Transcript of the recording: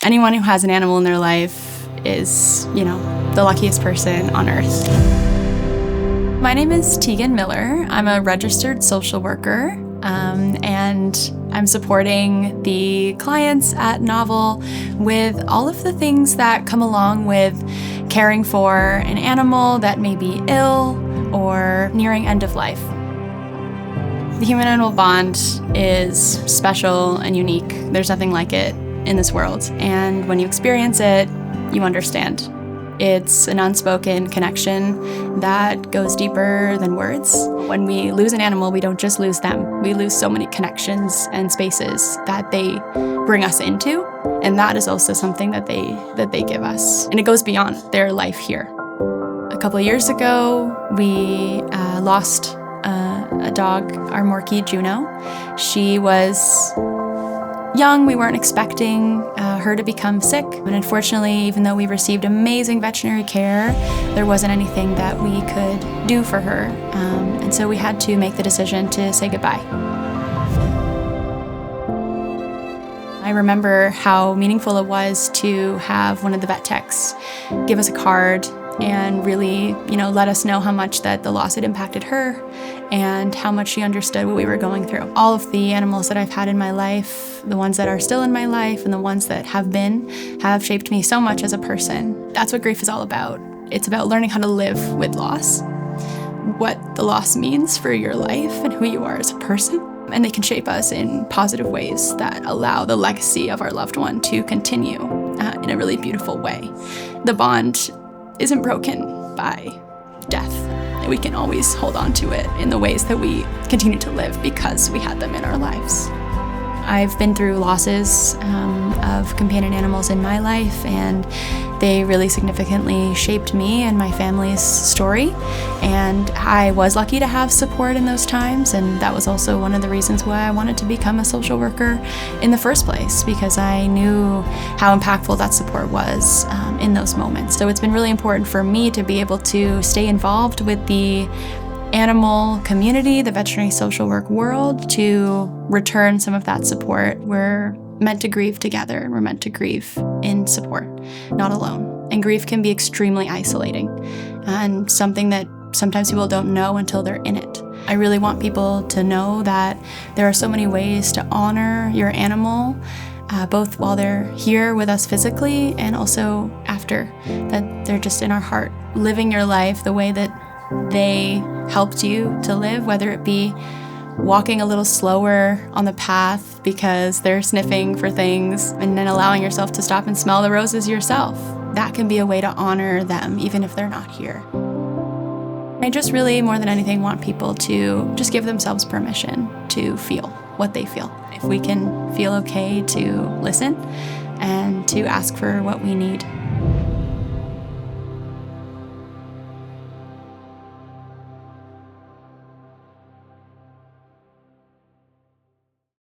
Anyone who has an animal in their life is, the luckiest person on earth. My name is Tegan Miller. I'm a registered social worker, and I'm supporting the clients at Novel with all of the things that come along with caring for an animal that may be ill or nearing end of life. The human-animal bond is special and unique. There's nothing like it in this world, and when you experience it, you understand. It's an unspoken connection that goes deeper than words. When we lose an animal, we don't just lose them. We lose so many connections and spaces that they bring us into, and that is also something that they give us. And it goes beyond their life here. A couple of years ago, we lost a dog, our Morkie Juno. She was young. We weren't expecting her to become sick. And unfortunately, even though we received amazing veterinary care, there wasn't anything that we could do for her. And so we had to make the decision to say goodbye. I remember how meaningful it was to have one of the vet techs give us a card and really, let us know how much that the loss had impacted her and how much she understood what we were going through. All of the animals that I've had in my life, the ones that are still in my life and the ones that have shaped me so much as a person. That's what grief is all about. It's about learning how to live with loss, what the loss means for your life and who you are as a person. And they can shape us in positive ways that allow the legacy of our loved one to continue in a really beautiful way. The bond isn't broken by death. We can always hold on to it in the ways that we continue to live because we had them in our lives. I've been through losses of companion animals in my life, and they really significantly shaped me and my family's story. And I was lucky to have support in those times, and that was also one of the reasons why I wanted to become a social worker in the first place, because I knew how impactful that support was in those moments. So it's been really important for me to be able to stay involved with the animal community, the veterinary social work world, to return some of that support. We're meant to grieve together, and we're meant to grieve in support, not alone. And grief can be extremely isolating and something that sometimes people don't know until they're in it. I really want people to know that there are so many ways to honor your animal, both while they're here with us physically and also after, that they're just in our heart, living your life the way that they helped you to live, whether it be walking a little slower on the path because they're sniffing for things, and then allowing yourself to stop and smell the roses yourself. That can be a way to honor them, even if they're not here. I just really, more than anything, want people to just give themselves permission to feel what they feel. If we can feel okay to listen and to ask for what we need.